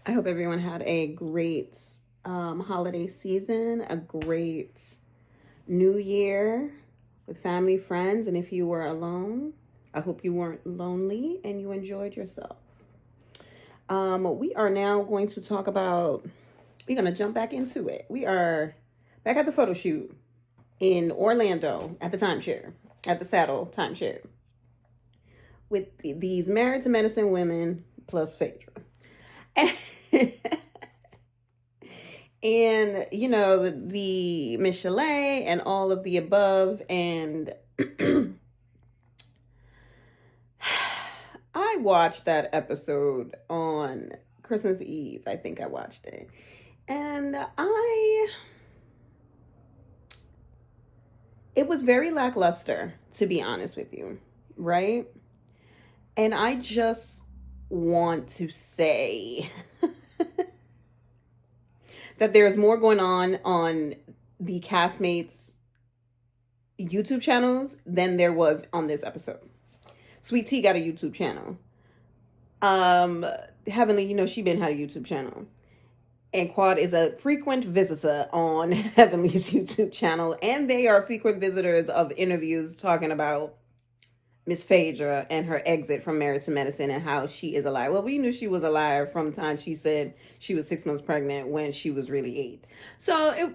I hope everyone had a great holiday season, a great new year with family, friends, and if you were alone, I hope you weren't lonely and you enjoyed yourself. We are now going to talk about, we're going to jump back into it. We are back at the photo shoot in Orlando at the timeshare, at the Saddle timeshare, with these married to medicine women plus Phaedra. And the Michelet and all of the above. And I watched that episode on Christmas Eve. I think I watched it. And it was very lackluster, to be honest with you, right? And I just want to say that there's more going on the castmates YouTube channels than there was on this episode. Sweet Tea got a YouTube channel. Heavenly, she been had a YouTube channel. And Quad is a frequent visitor on Heavenly's YouTube channel. And they are frequent visitors of interviews talking about Miss Phaedra and her exit from Married to Medicine and how she is a liar. Well, we knew she was a liar from the time she said she was 6 months pregnant when she was really 8. So,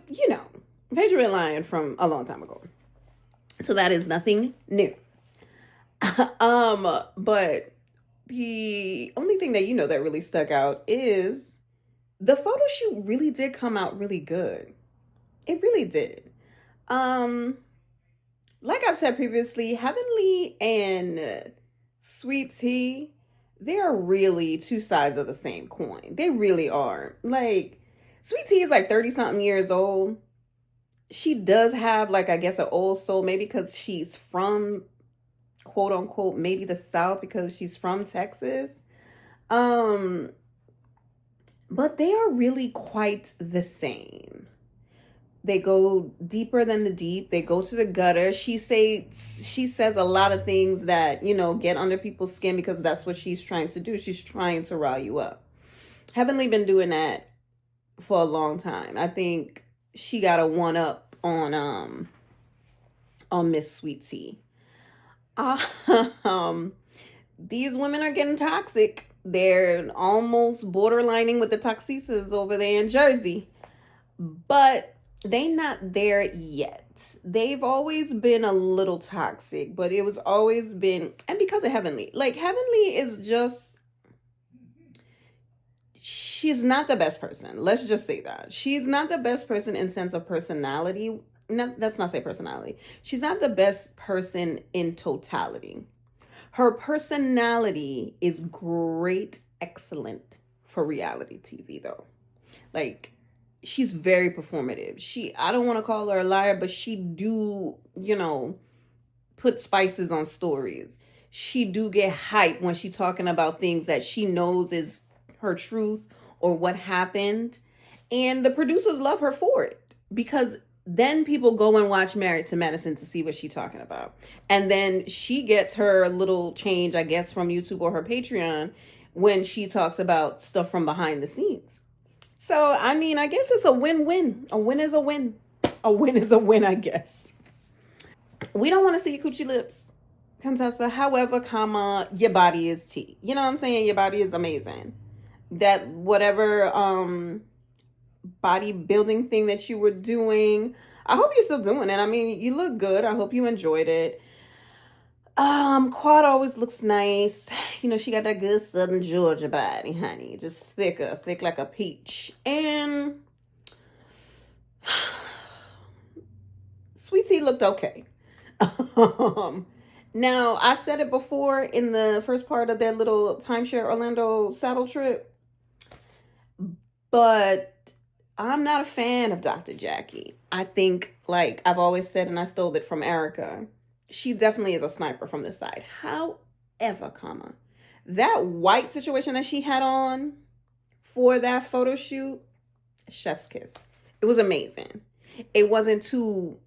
Phaedra been lying from a long time ago. So that is nothing new. But the only thing that that really stuck out is the photo shoot really did come out really good. It really did. Like I've said previously, Heavenly and Sweet Tea, they're really two sides of the same coin. They really are. Like, Sweet Tea is like 30 something years old. She does have, like, I guess, an old soul, maybe because she's from, quote unquote, maybe the South because she's from Texas. But they are really quite the same. They go deeper than the deep. They go to the gutter. She says a lot of things that, get under people's skin because that's what she's trying to do. She's trying to rile you up. Haven't been doing that for a long time. I think she got a one up on Miss Sweet Tea. These women are getting toxic. They're almost borderlining with the toxices over there in Jersey. But they not there yet. They've always been a little toxic, but it was always been, and because of Heavenly. Like, Heavenly is just, she's not the best person. Let's just say that. She's not the best person in sense of personality. Let's not say personality. She's not the best person in totality. Her personality is great, excellent for reality TV, though. Like, she's very performative. I don't want to call her a liar, but she do, put spices on stories. She do get hype when she talking about things that she knows is her truth or what happened. And the producers love her for it because then people go and watch Married to Medicine to see what she's talking about. And then she gets her little change, I guess, from YouTube or her Patreon when she talks about stuff from behind the scenes. So, I mean, I guess it's a win-win. A win is a win. A win is a win, I guess. We don't want to see your coochie lips, Contessa. However, your body is tea. You know what I'm saying? Your body is amazing. That whatever bodybuilding thing that you were doing, I hope you're still doing it. I mean, you look good. I hope you enjoyed it. Quad always looks nice. She got that good Southern Georgia body, honey. Just thick like a peach. And Sweet Tea looked okay. Now, I've said it before in the first part of their little timeshare Orlando saddle trip, but I'm not a fan of Dr. Jackie. I think, like I've always said, and I stole it from Erica, she definitely is a sniper from the side. However, that white situation that she had on for that photo shoot, chef's kiss. It was amazing. It wasn't too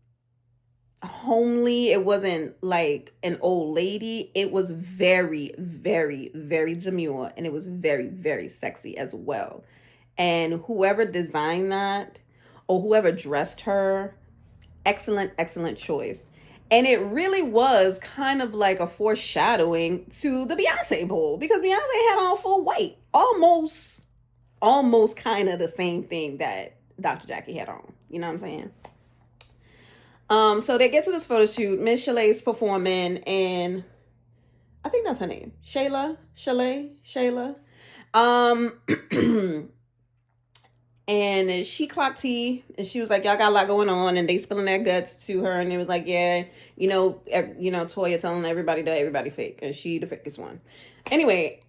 homely. It wasn't like an old lady. It was very, very, very demure, and it was very, very sexy as well. And whoever designed that or whoever dressed her, excellent, excellent choice. And it really was kind of like a foreshadowing to the Beyonce bowl, because Beyonce had on full white, almost kind of the same thing that Dr. Jackie had on. You know what I'm saying? So they get to this photo shoot. Miss Chalet's performing, and I think that's her name, Shayla. And she clocked tea, and she was like, "Y'all got a lot going on," and they spilling their guts to her, and it was like, "Yeah, Toya telling everybody that everybody fake, and she the fakest one." Anyway,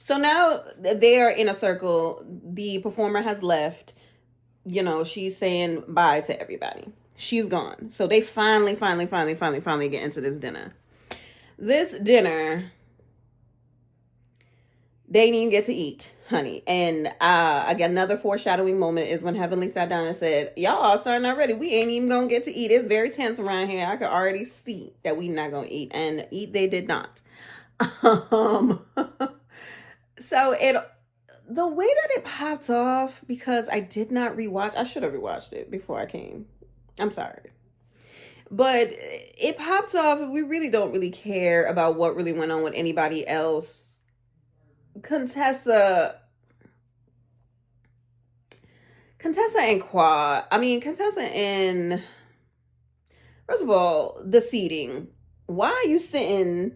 so now they are in a circle. The performer has left. She's saying bye to everybody. She's gone. So they finally get into this dinner. This dinner, they didn't even get to eat, honey. And again, another foreshadowing moment is when Heavenly sat down and said, "Y'all starting already. We ain't even gonna get to eat. It's very tense around here. I could already see that we not gonna eat." And eat they did not. So the way that it popped off, because I did not rewatch. I should have rewatched it before I came. I'm sorry. But it popped off. We really don't really care about what really went on with anybody else. Contessa and Quad. I mean, Contessa and... First of all, the seating. Why are you sitting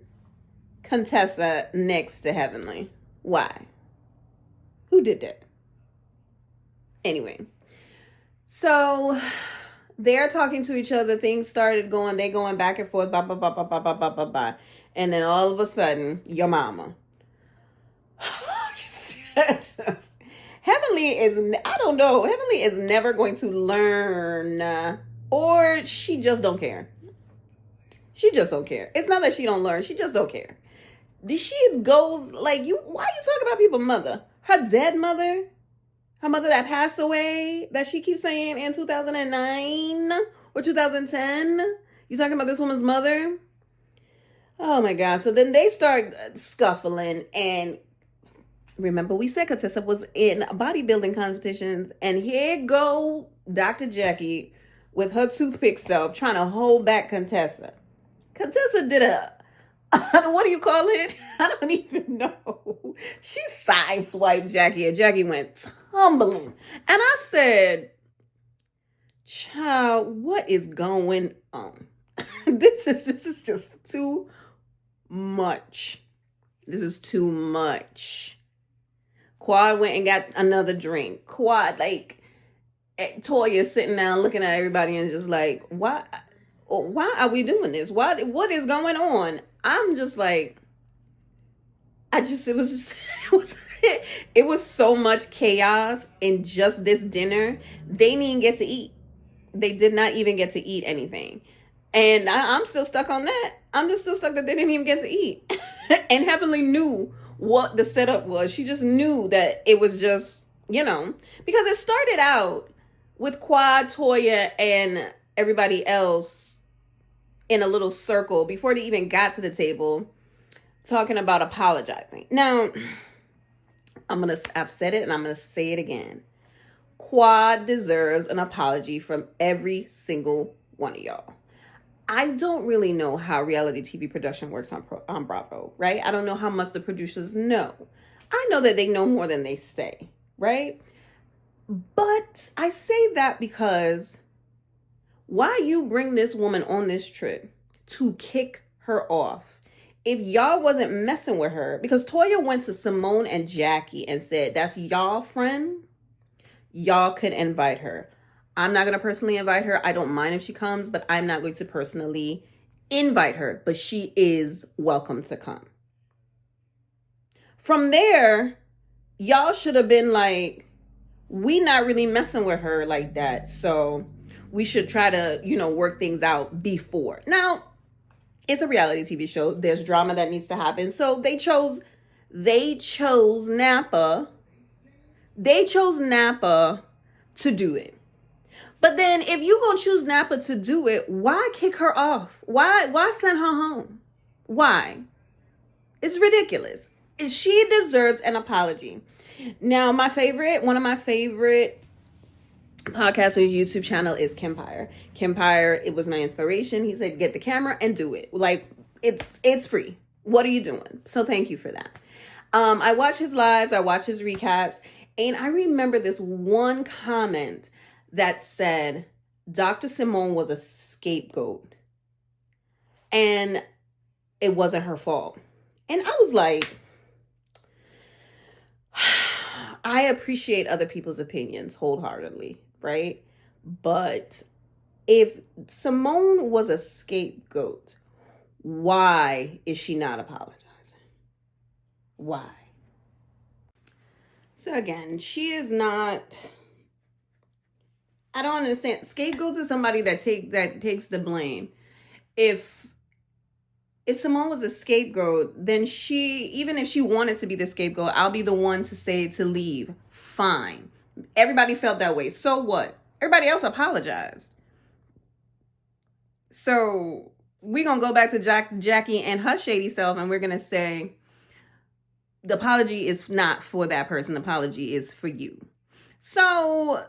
Contessa next to Heavenly? Why? Who did that? Anyway. So... they're talking to each other. Things started going. They going back and forth. Blah, blah, blah, blah, blah, blah, blah, blah, blah. And then all of a sudden, your mama. Heavenly is, I don't know. Heavenly is never going to learn. Or she just don't care. She just don't care. It's not that she don't learn. She just don't care. She goes like, why you talking about people's mother? Her dead mother? Her mother that passed away, that she keeps saying in 2009 or 2010. You talking about this woman's mother? Oh my God. So then they start scuffling. And remember, we said Contessa was in bodybuilding competitions. And here go Dr. Jackie with her toothpick self trying to hold back Contessa. Contessa did what do you call it? I don't even know. She sideswiped Jackie, and Jackie went tumbling. And I said, "Child, what is going on? This is just too much. This is too much." Quad went and got another drink. Quad, Toya sitting down looking at everybody and just like, why are we doing this? What is going on? I'm just like, it was so much chaos in just this dinner. They didn't even get to eat. They did not even get to eat anything. And I'm still stuck on that. I'm just still stuck that they didn't even get to eat. And Heavenly knew what the setup was. She just knew that it was just, because it started out with Quad, Toya, and everybody else in a little circle before they even got to the table, talking about apologizing. Now, I've said it and I'm going to say it again. Quad deserves an apology from every single one of y'all. I don't really know how reality TV production works on Bravo, right? I don't know how much the producers know. I know that they know more than they say, right? But I say that because why you bring this woman on this trip to kick her off? If y'all wasn't messing with her, because Toya went to Simone and Jackie and said, "That's y'all friend. Y'all could invite her." I'm not going to personally invite her. I don't mind if she comes, but I'm not going to personally invite her. But she is welcome to come. From there, y'all should have been like, we not really messing with her like that. So we should try to, work things out before. Now, it's a reality TV show. There's drama that needs to happen. So they chose Napa. They chose Napa to do it. But then if you gonna choose Napa to do it, why kick her off? Why send her home? Why? It's ridiculous. She deserves an apology. Now, one of my favorite podcasters' YouTube channel is Kempire. Kempire, it was my inspiration. He said, get the camera and do it. Like, it's free. What are you doing? So thank you for that. I watch his lives, I watch his recaps, and I remember this one comment that said Dr. Simone was a scapegoat and it wasn't her fault. And I was like, I appreciate other people's opinions wholeheartedly, right? But if Simone was a scapegoat, why is she not apologizing? Why? So again, she is not... I don't understand. Scapegoats is somebody that takes the blame. If Simone was a scapegoat, then even if she wanted to be the scapegoat, I'll be the one to say to leave. Fine. Everybody felt that way. So what? Everybody else apologized. So we're going to go back to Jackie and her shady self, and we're going to say the apology is not for that person. The apology is for you. So,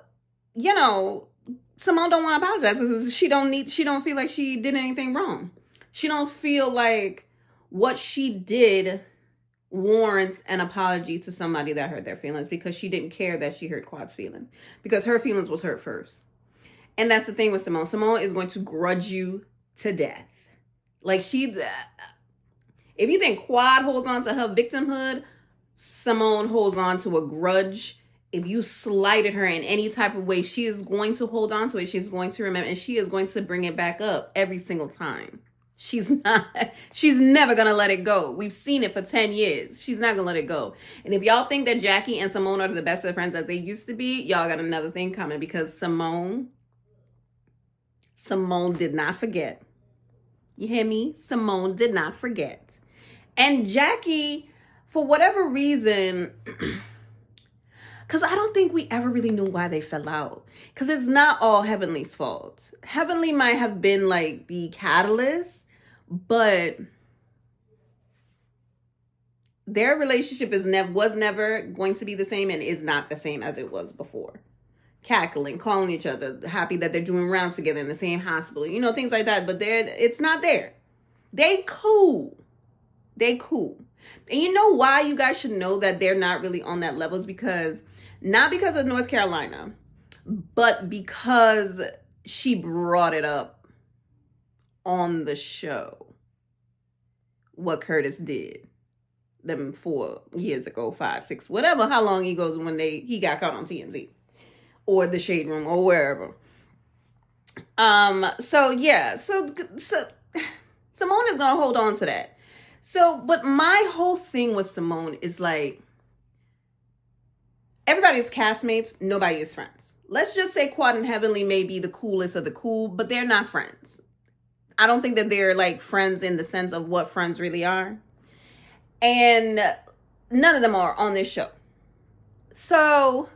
you know, Simone don't want to apologize because she don't feel like she did anything wrong. She don't feel like what she did warrants an apology to somebody that hurt their feelings, because she didn't care that she hurt Quad's feelings, because her feelings was hurt first. And that's the thing with Simone. Simone is going to grudge you to death. Like, if you think Quad holds on to her victimhood, Simone holds on to a grudge. If you slighted her in any type of way, she is going to hold on to it. She's going to remember, and she is going to bring it back up every single time. She's never going to let it go. We've seen it for 10 years. She's not going to let it go. And if y'all think that Jackie and Simone are the best of friends as they used to be, y'all got another thing coming, because Simone did not forget. You hear me? Simone did not forget. And Jackie, for whatever reason, because I don't think we ever really knew why they fell out. Because it's not all Heavenly's fault. Heavenly might have been like the catalyst, but their relationship was never going to be the same, and is not the same as it was before. Cackling, calling each other, happy that they're doing rounds together in the same hospital, you know, things like that. But it's not there. They cool. And you know why you guys should know that they're not really on that level? Is because, not because of North Carolina, but because she brought it up on the show, what Curtis did them 4 years ago, 5, 6, whatever, how long he goes when he got caught on TMZ or the Shade Room or wherever. So yeah, so Simone is gonna hold on to that. So, but my whole thing with Simone is like, everybody's castmates, nobody is friends. Let's just say Quad and Heavenly may be the coolest of the cool, but they're not friends. I don't think that they're like friends in the sense of what friends really are. And none of them are on this show. So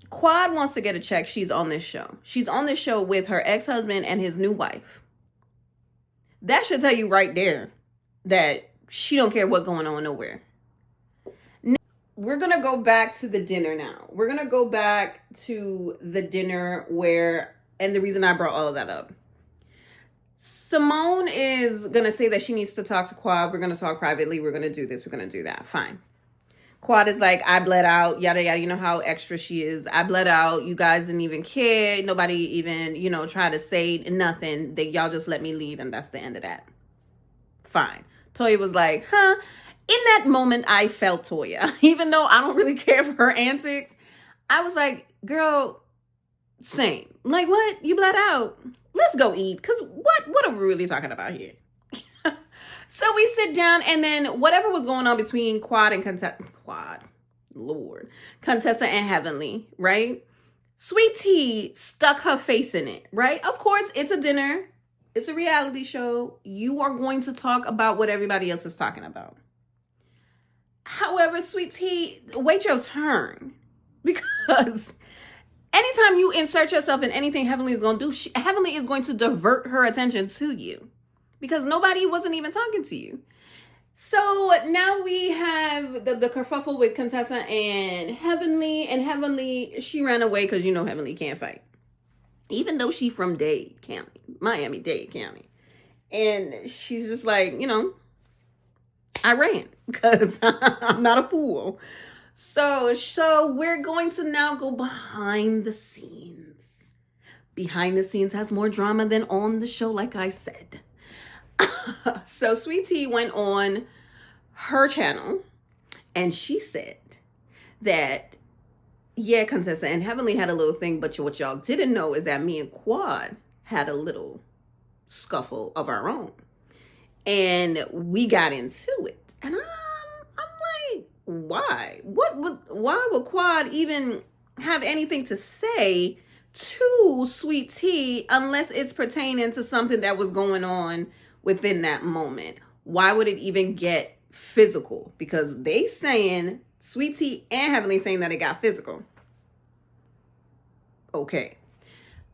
Quad wants to get a check. She's on this show. She's on this show with her ex-husband and his new wife. That should tell you right there that she don't care what's going on nowhere. Now, we're going to go back to the dinner now. We're going to go back to the dinner and the reason I brought all of that up. Simone is going to say that she needs to talk to Quad. We're going to talk privately. We're going to do this. We're going to do that. Fine. Quad is like, I bled out, yada, yada. You know how extra she is. I bled out. You guys didn't even care. Nobody even, try to say nothing. Y'all just let me leave, and that's the end of that. Fine. Toya was like, huh? In that moment, I felt Toya. Even though I don't really care for her antics, I was like, girl, same. Like, what? You bled out? Let's go eat. Because what are we really talking about here? So we sit down, and then whatever was going on between Quad and Contessa and Heavenly, right? Sweet Tea stuck her face in it, right? Of course, it's a dinner. It's a reality show. You are going to talk about what everybody else is talking about. However, Sweet Tea, wait your turn. Because anytime you insert yourself in anything Heavenly is going to do, Heavenly is going to divert her attention to you because nobody wasn't even talking to you. So now we have the kerfuffle with Contessa and Heavenly, she ran away because Heavenly can't fight. Even though she's from Dade County, Miami-Dade County. And she's just like, I ran because I'm not a fool. So we're going to now go behind the scenes. Behind the scenes has more drama than on the show, like I said. So Sweet Tea went on her channel and she said that, yeah, Contessa and Heavenly had a little thing, but what y'all didn't know is that me and Quad had a little scuffle of our own. And we got into it. And I'm like, why? Why would Quad even have anything to say to Sweet Tea unless it's pertaining to something that was going on within that moment? Why would it even get physical? Because they saying, Sweet Tea and Heavenly saying that it got physical. Okay.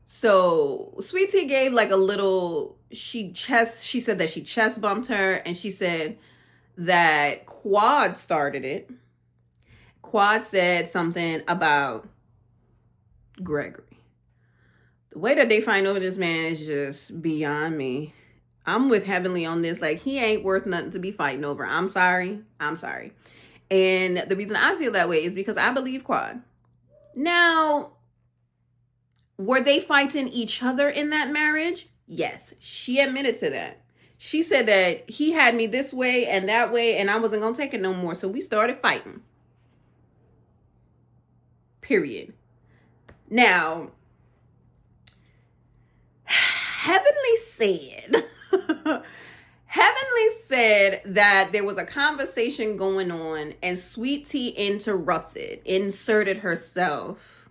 So Sweet Tea gave like a little, she said that she chest bumped her, and she said that Quad started it. Quad said something about Gregory. The way that they fight over this man is just beyond me. I'm with Heavenly on this. Like, he ain't worth nothing to be fighting over. I'm sorry. And the reason I feel that way is because I believe Quad. Now, were they fighting each other in that marriage? Yes. She admitted to that. She said that he had me this way and that way, and I wasn't going to take it no more. So we started fighting. Period. Now, Heavenly said that there was a conversation going on and Sweet Tea inserted herself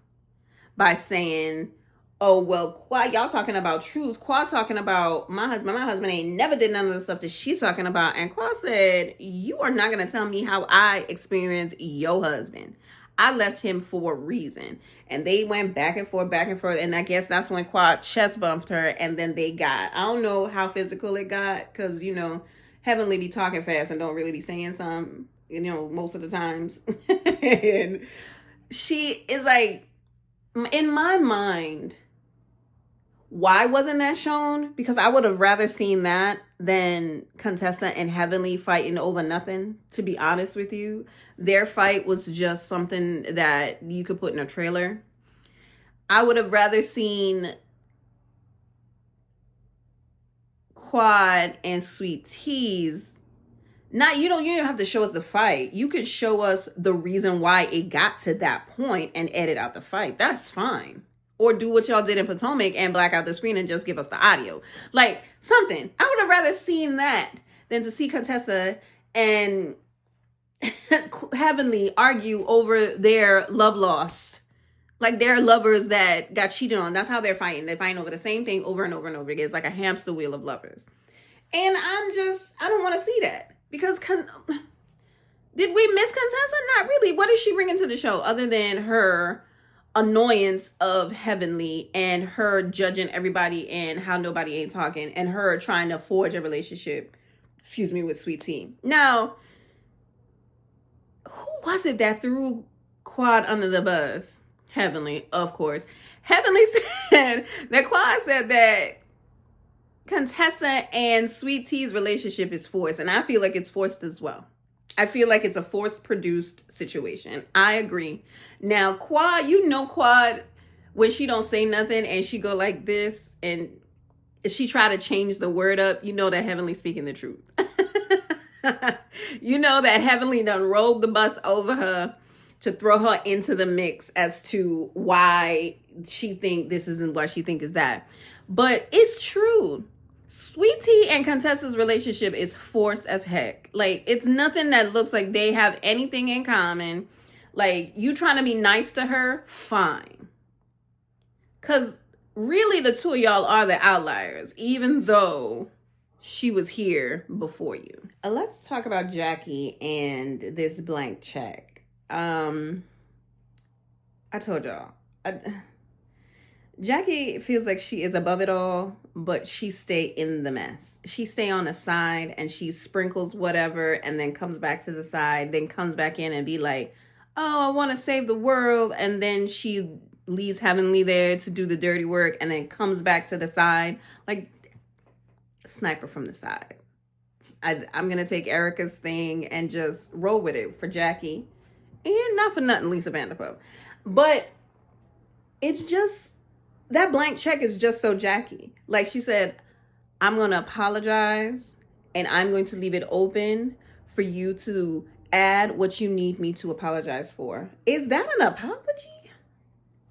by saying, oh, well, Quad, y'all talking about truth. Quad talking about my husband. My husband ain't never did none of the stuff that she's talking about. And Quad said, you are not going to tell me how I experienced your husband. I left him for a reason. And they went back and forth. And I guess that's when Quad chest bumped her. And then they got, I don't know how physical it got. Because, Heavenly be talking fast and don't really be saying something, most of the times. And she is like, in my mind, why wasn't that shown? Because I would have rather seen that than Contessa and Heavenly fighting over nothing, to be honest with you. Their fight was just something that you could put in a trailer. I would have rather seen Quad and Sweet Tea's. You don't have to show us the fight. You could show us the reason why it got to that point and edit out the fight. That's fine. Or do what y'all did in Potomac and black out the screen and just give us the audio. Like, something. I would have rather seen that than to see Contessa and Heavenly argue over their love loss. Like, they're lovers that got cheated on. That's how they're fighting. They're fighting over the same thing over and over and over again. It's like a hamster wheel of lovers. And I don't want to see that. Because did we miss Contessa? Not really. What is she bringing to the show other than her annoyance of Heavenly and her judging everybody and how nobody ain't talking and her trying to forge a relationship, with Sweet Tea? Now, who was it that threw Quad under the bus? Heavenly, of course. Heavenly said that Quad said that Contessa and Sweet Tea's relationship is forced, and I feel like it's forced as well. I feel like it's a force-produced situation. I agree. Now, Quad, Quad, when she don't say nothing and she go like this and she try to change the word up, that Heavenly speaking the truth. That Heavenly done rolled the bus over her to throw her into the mix as to why she think this is and why she think is that. But it's true. Sweet Tea and Contessa's relationship is forced as heck. Like, it's nothing that looks like they have anything in common. Like, you trying to be nice to her? Fine. Because really the two of y'all are the outliers, even though she was here before you. Let's talk about Jackie and this blank check. I told y'all. Jackie feels like she is above it all, but she stay in the mess. She stay on the side and she sprinkles whatever and then comes back to the side, then comes back in and be like, oh, I want to save the world. And then she leaves Heavenly there to do the dirty work and then comes back to the side. Like, sniper from the side. I'm going to take Erica's thing and just roll with it for Jackie. And not for nothing, Lisa Vanderpump. But it's just, that blank check is just so Jackie. Like she said, I'm going to apologize and I'm going to leave it open for you to add what you need me to apologize for. Is that an apology?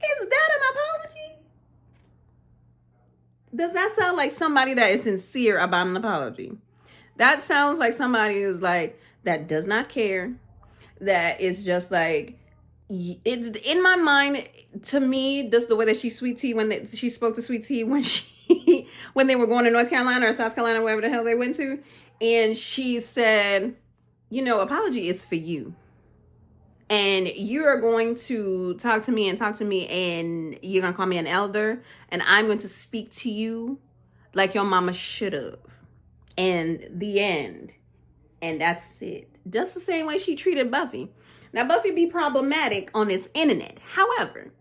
Is that an apology? Does that sound like somebody that is sincere about an apology? That sounds like somebody who's like, that does not care. That is just like, it's in my mind. To me, just the way that she Sweet Tea she spoke to Sweet Tea when when they were going to North Carolina or South Carolina, wherever the hell they went to, and she said, you know, apology is for you, and you are going to talk to me and you're gonna call me an elder, and I'm going to speak to you like your mama should have, and the end, and that's it. Just the same way she treated Buffy. Now, Buffy be problematic on this internet. However,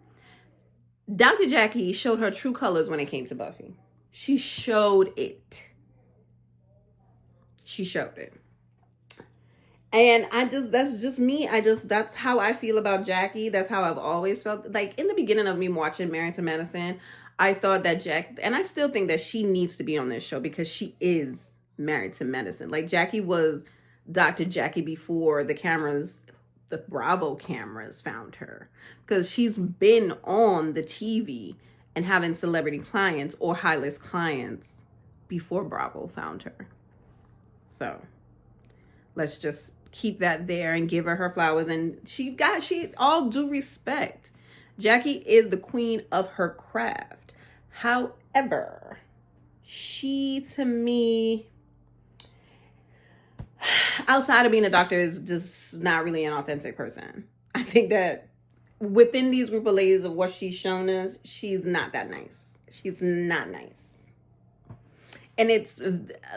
Dr. Jackie showed her true colors when it came to Buffy. She showed it. She showed it. And that's just me. That's how I feel about Jackie. That's how I've always felt. Like, in the beginning of me watching Married to Medicine, I thought that and I still think that she needs to be on this show because she is Married to Medicine. Like, Jackie was Dr. Jackie before the Bravo cameras found her, because she's been on the TV and having celebrity clients or high-list clients before Bravo found her. So let's just keep that there and give her flowers. And she all due respect, Jackie is the queen of her craft. However, she, to me, outside of being a doctor, is just not really an authentic person. I think that within these group of ladies of what she's shown us, she's not that nice. She's not nice. And it's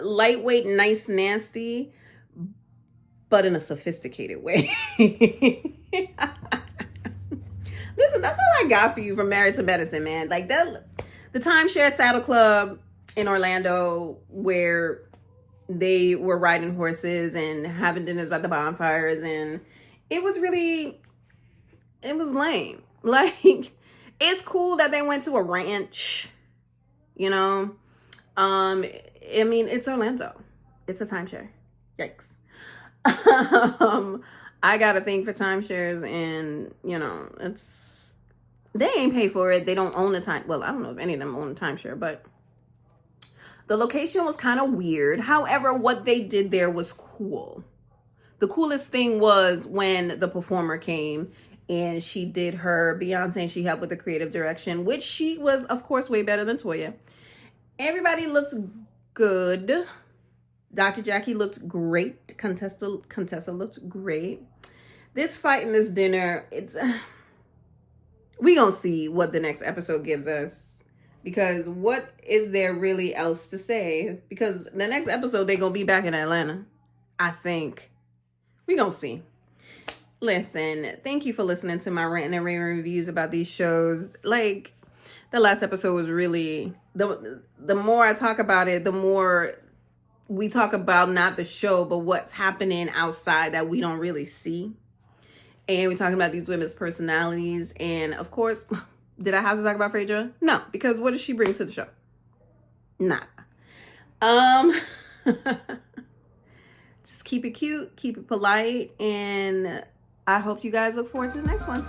lightweight, nice, nasty, but in a sophisticated way. Listen, that's all I got for you from Married to Medicine, man. Like, the Timeshare Saddle Club in Orlando, where they were riding horses and having dinners by the bonfires, and it was lame. Like, it's cool that they went to a ranch, you know. I mean, it's Orlando. It's a timeshare. Yikes. I got a thing for timeshares, and you know, they ain't pay for it. They don't own the time. Well, I don't know if any of them own a timeshare, but the location was kind of weird. However, what they did there was cool. The coolest thing was when the performer came and she did her Beyonce, and she helped with the creative direction, which she was, of course, way better than Toya. Everybody looks good. Dr. Jackie looks great. Contessa looks great. This fight and this dinner, we gonna see what the next episode gives us. Because what is there really else to say? Because the next episode, they're going to be back in Atlanta. I think. We going to see. Listen, thank you for listening to my rant and raving reviews about these shows. Like, the last episode was really... The more I talk about it, the more we talk about not the show, but what's happening outside that we don't really see. And we're talking about these women's personalities. And, of course... Did I have to talk about Phaedra? No, because what does she bring to the show? Nah. Just keep it cute, keep it polite, and I hope you guys look forward to the next one.